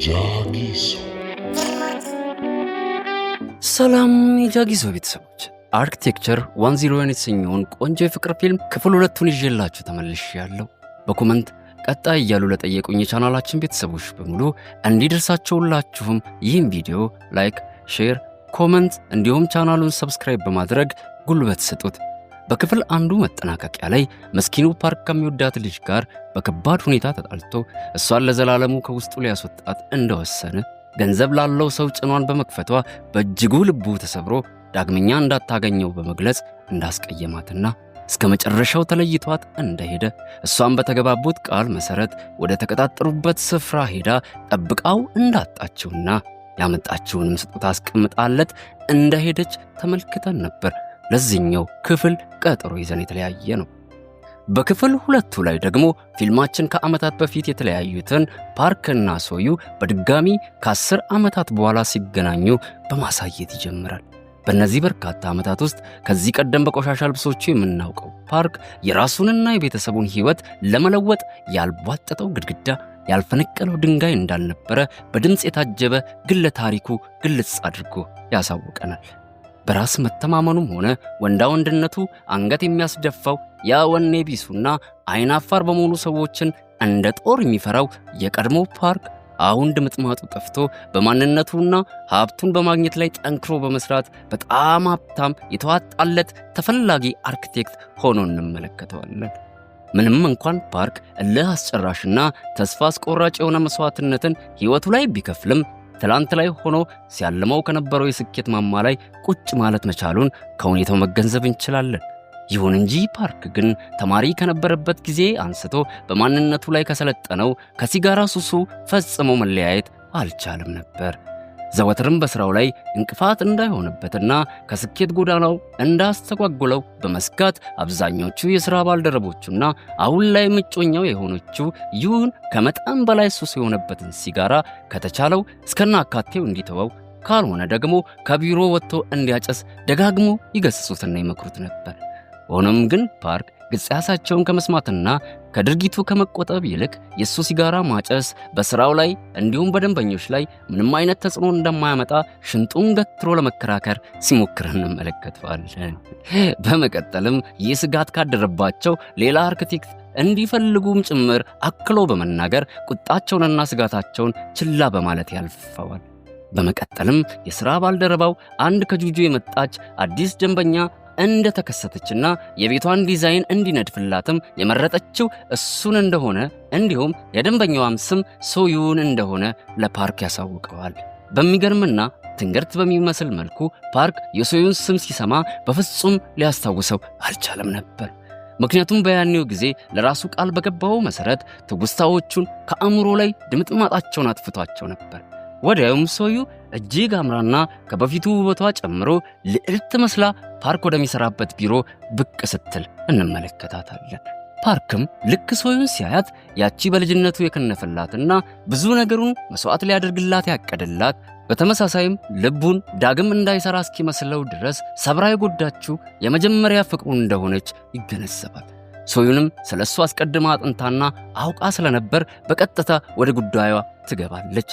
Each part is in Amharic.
ጃጊሶ ሰላም የጃጊሶ ቤተሰቦች፣ አርክቴክቸር 101 የተሰኘውን ቆንጆ የፍቅር ፊልም ክፍል 2ን ይዤላችሁ ተመልሼያለሁ። በኮመንት ቀጣይ እያሉ ለጠየቁኝ የቻናላችን ቤተሰቦች በሙሉ እንዲደርሳችሁላችሁም ይህን ቪዲዮ ላይክ፣ ሼር፣ ኮመንት እንዲሁም ቻናሉን ሰብስክራይብ በማድረግ ጉልበት ስጡት። በክፍል አንዱ መጠናቀቂያ ላይ መስኪኑ ፓርክ ከሚወዳት ልጅ ጋር በከባድ ሁኔታ ተጣልቶ እሷን ለዘላለሙ ከውስጡ ሊያስወጣት እንደወሰነ ገንዘብ ላለው ሰው ጭኗን በመክፈቷ በእጅጉ ልቡ ተሰብሮ ዳግመኛ እንዳታገኘው በመግለጽ እንዳስቀየማትና እስከ መጨረሻው ተለይቷት እንደሄደ እሷን በተገባቡት ቃል መሰረት ወደ ተቀጣጠሩበት ስፍራ ሄዳ ጠብቃው እንዳጣችውና ያመጣችውንም ስጦታ አስቀምጣለት እንደሄደች ተመልክተን ነበር። ለዚህኛው ክፍል ቀጠሮ ይዘን የተለያየ ነው። በክፍል 2 ላይ ደግሞ ፊልማችን ከዓመታት በፊት የተለያዩትን ፓርክና ሶዩ በድጋሚ ከ10 ዓመታት በኋላ ሲገናኙ በማሳየት ይጀምራል። በእነዚህ በርካታ ዓመታት ውስጥ ከዚህ ቀደም በቆሻሻ ልብሶቹ የምናውቀው ፓርክ የራሱንና የቤተሰቡን ሕይወት ለመለወጥ ያልቧጠጠው ግድግዳ፣ ያልፈነቀለው ድንጋይ እንዳልነበረ በድምፅ የታጀበ ግለ ታሪኩ ግልጽ አድርጎ ያሳውቀናል። በራስ መተማመኑም ሆነ ወንዳ ወንድነቱ አንገት የሚያስደፋው ያ ወኔ ቢሱና አይናፋር በመሆኑ ሰዎችን እንደ ጦር የሚፈራው የቀድሞ ፓርክ አሁን ድምጥማጡ ጠፍቶ በማንነቱና ሀብቱን በማግኘት ላይ ጠንክሮ በመስራት በጣም ሀብታም የተዋጣለት ተፈላጊ አርክቴክት ሆኖ እንመለከተዋለን። ምንም እንኳን ፓርክ እልህ አስጨራሽና ተስፋ አስቆራጭ የሆነ መስዋዕትነትን ሕይወቱ ላይ ቢከፍልም ትላንት ላይ ሆኖ ሲያልመው ከነበረው የስኬት ማማ ላይ ቁጭ ማለት መቻሉን ከሁኔታው መገንዘብ እንችላለን። ይሁን እንጂ ፓርክ ግን ተማሪ ከነበረበት ጊዜ አንስቶ በማንነቱ ላይ ከሰለጠነው ከሲጋራ ሱሱ ፈጽሞ መለያየት አልቻለም ነበር። ዘወትርም በሥራው ላይ እንቅፋት እንዳይሆንበትና ከስኬት ጎዳናው እንዳስተጓጉለው በመስጋት አብዛኞቹ የሥራ ባልደረቦቹና አሁን ላይ ምጮኛው የሆነችው ይሁን ከመጠን በላይ ሱስ የሆነበትን ሲጋራ ከተቻለው እስከናካቴው እንዲተወው ካልሆነ ደግሞ ከቢሮ ወጥቶ እንዲያጨስ ደጋግሞ ይገስጹትና ይመክሩት ነበር። ሆኖም ግን ፓርክ ግጻሳቸውን ከመስማትና ከድርጊቱ ከመቆጠብ ይልቅ የሱ ሲጋራ ማጨስ በስራው ላይ እንዲሁም በደንበኞች ላይ ምንም አይነት ተጽዕኖ እንደማያመጣ ሽንጡን ገትሮ ለመከራከር ሲሞክር እንመለከተዋለን። በመቀጠልም ይህ ስጋት ካደረባቸው ሌላ አርክቴክት እንዲፈልጉም ጭምር አክሎ በመናገር ቁጣቸውንና ስጋታቸውን ችላ በማለት ያልፈዋል። በመቀጠልም የሥራ ባልደረባው አንድ ከጁጁ የመጣች አዲስ ደንበኛ እንደተከሰተችና የቤቷን ዲዛይን እንዲነድፍላትም የመረጠችው እሱን እንደሆነ እንዲሁም የደንበኛዋም ስም ሶዩን እንደሆነ ለፓርክ ያሳውቀዋል። በሚገርምና ትንግርት በሚመስል መልኩ ፓርክ የሶዩን ስም ሲሰማ በፍጹም ሊያስታውሰው አልቻለም ነበር። ምክንያቱም በያኔው ጊዜ ለራሱ ቃል በገባው መሰረት ትውስታዎቹን ከአእምሮ ላይ ድምጥማጣቸውን አጥፍቷቸው ነበር። ወዲያውም ሶዩ እጅግ አምራና ከበፊቱ ውበቷ ጨምሮ ልዕልት መስላ ፓርክ ወደሚሰራበት ቢሮ ብቅ ስትል እንመለከታታለን። ፓርክም ልክ ሶዩን ሲያያት ያቺ በልጅነቱ የከነፈላትና ብዙ ነገሩን መስዋዕት ሊያደርግላት ያቀደላት በተመሳሳይም ልቡን ዳግም እንዳይሰራ እስኪመስለው ድረስ ሰብራ የጎዳችው የመጀመሪያ ፍቅሩ እንደሆነች ይገነዘባል። ሶዩንም ስለሱ አስቀድማ አጥንታና አውቃ ስለነበር በቀጥታ ወደ ጉዳዩዋ ትገባለች።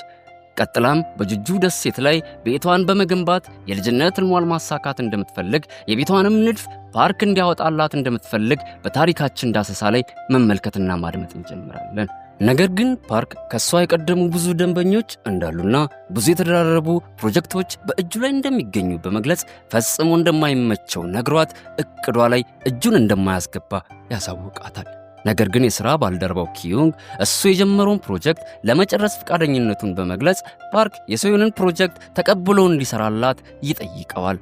ቀጥላም በጁጁ ደሴት ላይ ቤቷን በመገንባት የልጅነት ህልሟን ማሳካት እንደምትፈልግ የቤቷንም ንድፍ ፓርክ እንዲያወጣላት እንደምትፈልግ በታሪካችን ዳሰሳ ላይ መመልከትና ማድመጥ እንጀምራለን። ነገር ግን ፓርክ ከሷ የቀደሙ ብዙ ደንበኞች እንዳሉና ብዙ የተደራረቡ ፕሮጀክቶች በእጁ ላይ እንደሚገኙ በመግለጽ ፈጽሞ እንደማይመቸው ነግሯት እቅዷ ላይ እጁን እንደማያስገባ ያሳውቃታል። ነገር ግን የሥራ ባልደረባው ኪዩንግ እሱ የጀመረውን ፕሮጀክት ለመጨረስ ፈቃደኝነቱን በመግለጽ ፓርክ የሶዩንን ፕሮጀክት ተቀብሎ እንዲሰራላት ይጠይቀዋል።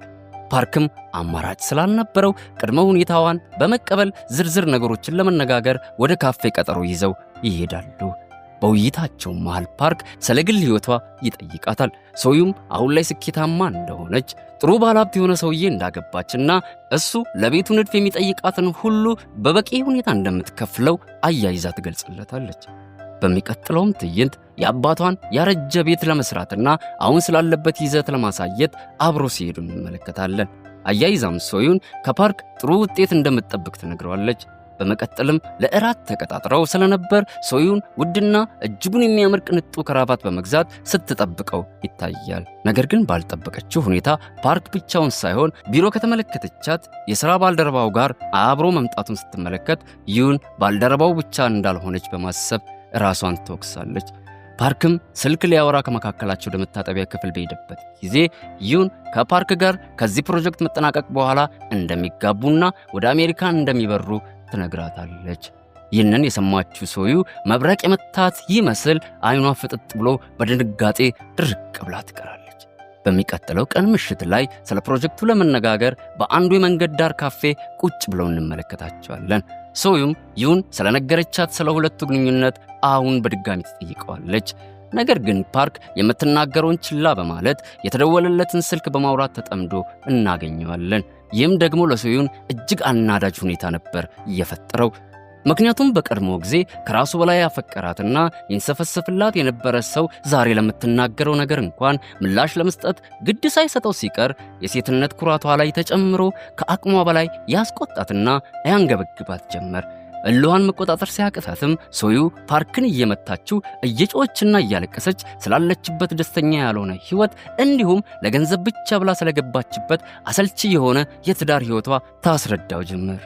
ፓርክም አማራጭ ስላልነበረው ቅድመ ሁኔታዋን በመቀበል ዝርዝር ነገሮችን ለመነጋገር ወደ ካፌ ቀጠሮ ይዘው ይሄዳሉ። በውይይታቸው መሃል ፓርክ ስለ ግል ሕይወቷ ይጠይቃታል። ሶዩም አሁን ላይ ስኬታማ እንደሆነች፣ ጥሩ ባለሀብት የሆነ ሰውዬ እንዳገባችና እሱ ለቤቱ ንድፍ የሚጠይቃትን ሁሉ በበቂ ሁኔታ እንደምትከፍለው አያይዛ ትገልጽለታለች። በሚቀጥለውም ትዕይንት የአባቷን ያረጀ ቤት ለመስራትና አሁን ስላለበት ይዘት ለማሳየት አብሮ ሲሄዱ እንመለከታለን። አያይዛም ሶዩን ከፓርክ ጥሩ ውጤት እንደምትጠብቅ ትነግረዋለች። በመቀጠልም ለእራት ተቀጣጥረው ስለነበር ሶዩን ውድና እጅጉን የሚያምር ቅንጡ ከራባት በመግዛት ስትጠብቀው ይታያል። ነገር ግን ባልጠበቀችው ሁኔታ ፓርክ ብቻውን ሳይሆን ቢሮ ከተመለከተቻት የሥራ ባልደረባው ጋር አብሮ መምጣቱን ስትመለከት ዩን ባልደረባው ብቻ እንዳልሆነች በማሰብ ራሷን ትወቅሳለች። ፓርክም ስልክ ሊያወራ ከመካከላቸው ወደ መታጠቢያ ክፍል በሄደበት ጊዜ ዩን ከፓርክ ጋር ከዚህ ፕሮጀክት መጠናቀቅ በኋላ እንደሚጋቡና ወደ አሜሪካ እንደሚበሩ ትነግራታለች። ይህንን የሰማችው ሶዩ መብረቅ የመታት ይመስል አይኗ ፍጥጥ ብሎ በድንጋጤ ድርቅ ብላ ትቀራለች። በሚቀጥለው ቀን ምሽት ላይ ስለ ፕሮጀክቱ ለመነጋገር በአንዱ የመንገድ ዳር ካፌ ቁጭ ብለው እንመለከታቸዋለን። ሶዩም ዩን ስለነገረቻት ስለ ሁለቱ ግንኙነት አሁን በድጋሚ ትጠይቀዋለች። ነገር ግን ፓርክ የምትናገረውን ችላ በማለት የተደወለለትን ስልክ በማውራት ተጠምዶ እናገኘዋለን። ይህም ደግሞ ለሶዩን እጅግ አናዳጅ ሁኔታ ነበር እየፈጠረው። ምክንያቱም በቀድሞ ጊዜ ከራሱ በላይ ያፈቀራትና ይንሰፈሰፍላት የነበረ ሰው ዛሬ ለምትናገረው ነገር እንኳን ምላሽ ለመስጠት ግድ ሳይሰጠው ሲቀር የሴትነት ኩራቷ ላይ ተጨምሮ ከአቅሟ በላይ ያስቆጣትና ያንገበግባት ጀመር። እልዋን መቆጣጠር ሲያቅታትም ሶዩ ፓርክን እየመታችው እየጮችና እያለቀሰች ስላለችበት ደስተኛ ያልሆነ ህይወት እንዲሁም ለገንዘብ ብቻ ብላ ስለገባችበት አሰልቺ የሆነ የትዳር ህይወቷ ታስረዳው ጀመር።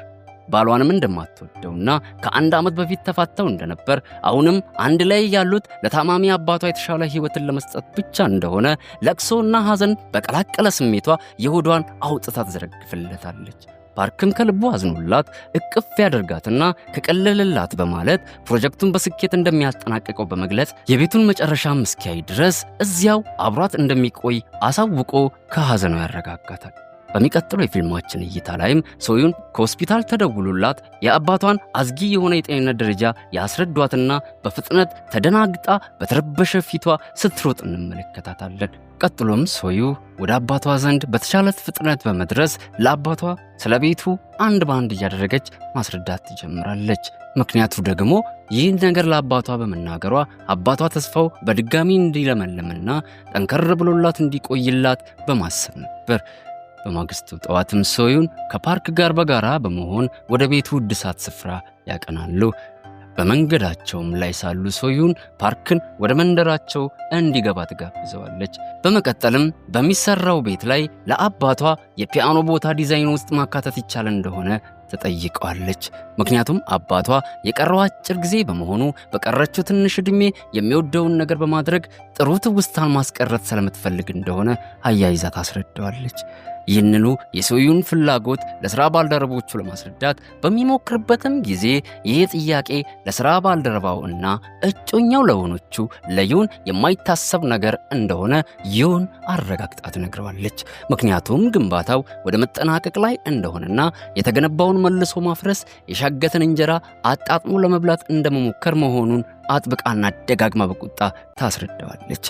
ባሏንም እንደማትወደውና ከአንድ ዓመት በፊት ተፋተው እንደነበር አሁንም አንድ ላይ ያሉት ለታማሚ አባቷ የተሻለ ህይወትን ለመስጠት ብቻ እንደሆነ ለቅሶና ሐዘን በቀላቀለ ስሜቷ የሆዷን አውጥታ ትዘረግፍለታለች። ፓርክም ከልቡ አዝኖላት እቅፍ ያደርጋትና ከቀለለላት በማለት ፕሮጀክቱን በስኬት እንደሚያጠናቅቀው በመግለጽ የቤቱን መጨረሻ እስኪያይ ድረስ እዚያው አብሯት እንደሚቆይ አሳውቆ ከሐዘኗ ያረጋጋታል። በሚቀጥለው የፊልማችን እይታ ላይም ሶዩን ከሆስፒታል ተደውሎላት የአባቷን አዝጊ የሆነ የጤንነት ደረጃ ያስረዷትና በፍጥነት ተደናግጣ በተረበሸ ፊቷ ስትሮጥ እንመለከታታለን። ቀጥሎም ሶዩ ወደ አባቷ ዘንድ በተቻለ ፍጥነት በመድረስ ለአባቷ ስለ ቤቱ አንድ ባንድ እያደረገች ማስረዳት ትጀምራለች። ምክንያቱ ደግሞ ይህን ነገር ለአባቷ በመናገሯ አባቷ ተስፋው በድጋሚ እንዲለመልምና ጠንከር ብሎላት እንዲቆይላት በማሰብ ነበር። በማግስቱ ጠዋትም ሶዩን ከፓርክ ጋር በጋራ በመሆን ወደ ቤቱ እድሳት ስፍራ ያቀናሉ። በመንገዳቸውም ላይ ሳሉ ሶዩን ፓርክን ወደ መንደራቸው እንዲገባ ትጋብዘዋለች። በመቀጠልም በሚሰራው ቤት ላይ ለአባቷ የፒያኖ ቦታ ዲዛይን ውስጥ ማካተት ይቻል እንደሆነ ትጠይቀዋለች። ምክንያቱም አባቷ የቀረው አጭር ጊዜ በመሆኑ በቀረችው ትንሽ ዕድሜ የሚወደውን ነገር በማድረግ ጥሩ ትውስታን ማስቀረት ስለምትፈልግ እንደሆነ አያይዛ ታስረዳዋለች። ይህንኑ የሶዩን ፍላጎት ለሥራ ባልደረቦቹ ለማስረዳት በሚሞክርበትም ጊዜ ይህ ጥያቄ ለሥራ ባልደረባው እና እጮኛው ለሆኖቹ ለዩን የማይታሰብ ነገር እንደሆነ ዩን አረጋግጣ ትነግረዋለች። ምክንያቱም ግንባታው ወደ መጠናቀቅ ላይ እንደሆነና የተገነባውን መልሶ ማፍረስ የሻገተን እንጀራ አጣጥሞ ለመብላት እንደመሞከር መሆኑን አጥብቃና ደጋግማ በቁጣ ታስረዳዋለች።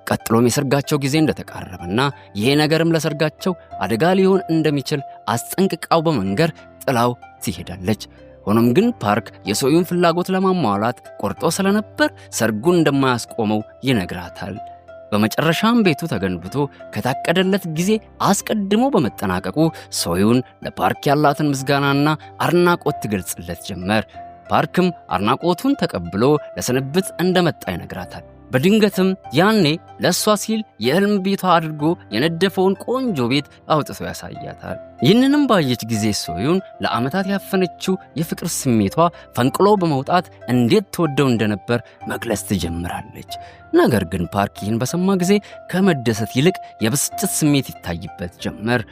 ቀጥሎም የሰርጋቸው ጊዜ እንደተቃረበና ይሄ ነገርም ለሰርጋቸው አደጋ ሊሆን እንደሚችል አስጠንቅቃው በመንገር ጥላው ትሄዳለች። ሆኖም ግን ፓርክ የሶዩን ፍላጎት ለማሟላት ቆርጦ ስለነበር ሰርጉን እንደማያስቆመው ይነግራታል። በመጨረሻም ቤቱ ተገንብቶ ከታቀደለት ጊዜ አስቀድሞ በመጠናቀቁ ሶዩን ለፓርክ ያላትን ምስጋናና አድናቆት ትገልጽለት ጀመር። ፓርክም አድናቆቱን ተቀብሎ ለስንብት እንደመጣ ይነግራታል። በድንገትም ያኔ ለሷ ሲል የህልም ቤቷ አድርጎ የነደፈውን ቆንጆ ቤት አውጥቶ ያሳያታል። ይህንንም ባየች ጊዜ ሶዩን ለዓመታት ያፈነችው የፍቅር ስሜቷ ፈንቅሎ በመውጣት እንዴት ተወደው እንደነበር መግለጽ ትጀምራለች። ነገር ግን ፓርክ ይህን በሰማ ጊዜ ከመደሰት ይልቅ የብስጭት ስሜት ይታይበት ጀመር።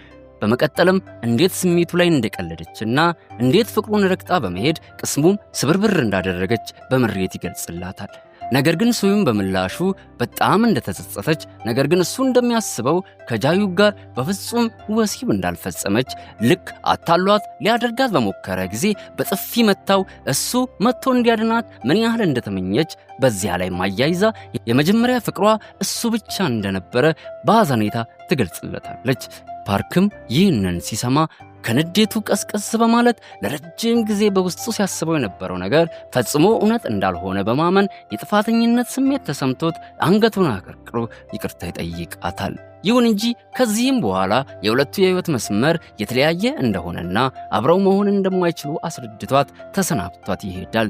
በመቀጠልም እንዴት ስሜቱ ላይ እንደቀለደችና እንዴት ፍቅሩን ረግጣ በመሄድ ቅስሙም ስብርብር እንዳደረገች በምሬት ይገልጽላታል። ነገር ግን ሶዩን በምላሹ በጣም እንደተጸጸተች፣ ነገር ግን እሱ እንደሚያስበው ከጃዩ ጋር በፍጹም ወሲብ እንዳልፈጸመች፣ ልክ አታሏት ሊያደርጋት በሞከረ ጊዜ በጥፊ መታው እሱ መጥቶ እንዲያድናት ምን ያህል እንደተመኘች፣ በዚያ ላይ ማያይዛ የመጀመሪያ ፍቅሯ እሱ ብቻ እንደነበረ በሐዘኔታ ትገልጽለታለች። ፓርክም ይህንን ሲሰማ ከንዴቱ ቀስቀስ በማለት ለረጅም ጊዜ በውስጡ ሲያስበው የነበረው ነገር ፈጽሞ እውነት እንዳልሆነ በማመን የጥፋተኝነት ስሜት ተሰምቶት አንገቱን አቀርቅሮ ይቅርታ ይጠይቃታል። ይሁን እንጂ ከዚህም በኋላ የሁለቱ የህይወት መስመር የተለያየ እንደሆነና አብረው መሆን እንደማይችሉ አስረድቷት ተሰናብቷት ይሄዳል።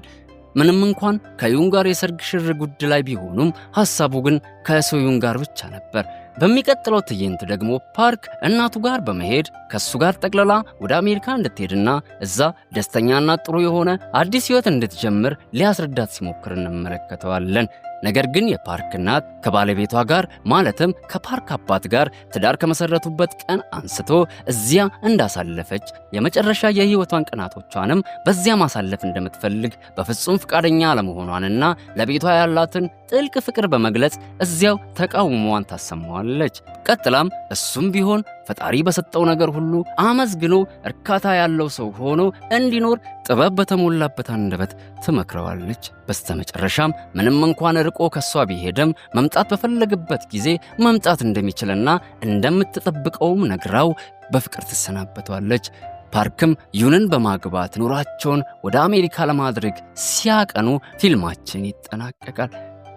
ምንም እንኳን ከዩን ጋር የሰርግ ሽር ጉድ ላይ ቢሆኑም ሐሳቡ ግን ከሶዩን ጋር ብቻ ነበር። በሚቀጥለው ትዕይንት ደግሞ ፓርክ እናቱ ጋር በመሄድ ከሱ ጋር ጠቅለላ ወደ አሜሪካ እንድትሄድና እዛ ደስተኛና ጥሩ የሆነ አዲስ ህይወት እንድትጀምር ሊያስረዳት ሲሞክር እንመለከተዋለን። ነገር ግን የፓርክ እናት ከባለቤቷ ጋር ማለትም ከፓርክ አባት ጋር ትዳር ከመሰረቱበት ቀን አንስቶ እዚያ እንዳሳለፈች የመጨረሻ የህይወቷን ቀናቶቿንም በዚያ ማሳለፍ እንደምትፈልግ በፍጹም ፍቃደኛ አለመሆኗንና ለቤቷ ያላትን ጥልቅ ፍቅር በመግለጽ እዚያው ተቃውሞዋን ታሰማዋለች። ቀጥላም እሱም ቢሆን ፈጣሪ በሰጠው ነገር ሁሉ አመስግኖ እርካታ ያለው ሰው ሆኖ እንዲኖር ጥበብ በተሞላበት አንደበት ትመክረዋለች። በስተመጨረሻም ምንም እንኳን ርቆ ከሷ ቢሄድም መምጣት በፈለገበት ጊዜ መምጣት እንደሚችልና እንደምትጠብቀውም ነግራው በፍቅር ትሰናበቷለች። ፓርክም ዩንን በማግባት ኑሯቸውን ወደ አሜሪካ ለማድረግ ሲያቀኑ ፊልማችን ይጠናቀቃል።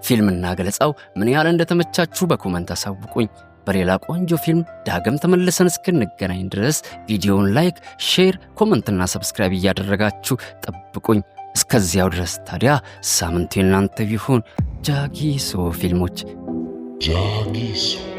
ፊልምና ገለጻው ምን ያህል እንደተመቻችሁ በኮመንት አሳውቁኝ። በሌላ ቆንጆ ፊልም ዳግም ተመልሰን እስክንገናኝ ድረስ ቪዲዮውን ላይክ፣ ሼር፣ ኮመንትና ሰብስክራይብ እያደረጋችሁ ጠብቁኝ። እስከዚያው ድረስ ታዲያ ሳምንቱ የናንተ ይሁን። ጃጊሶ ፊልሞች። ጃጊሶ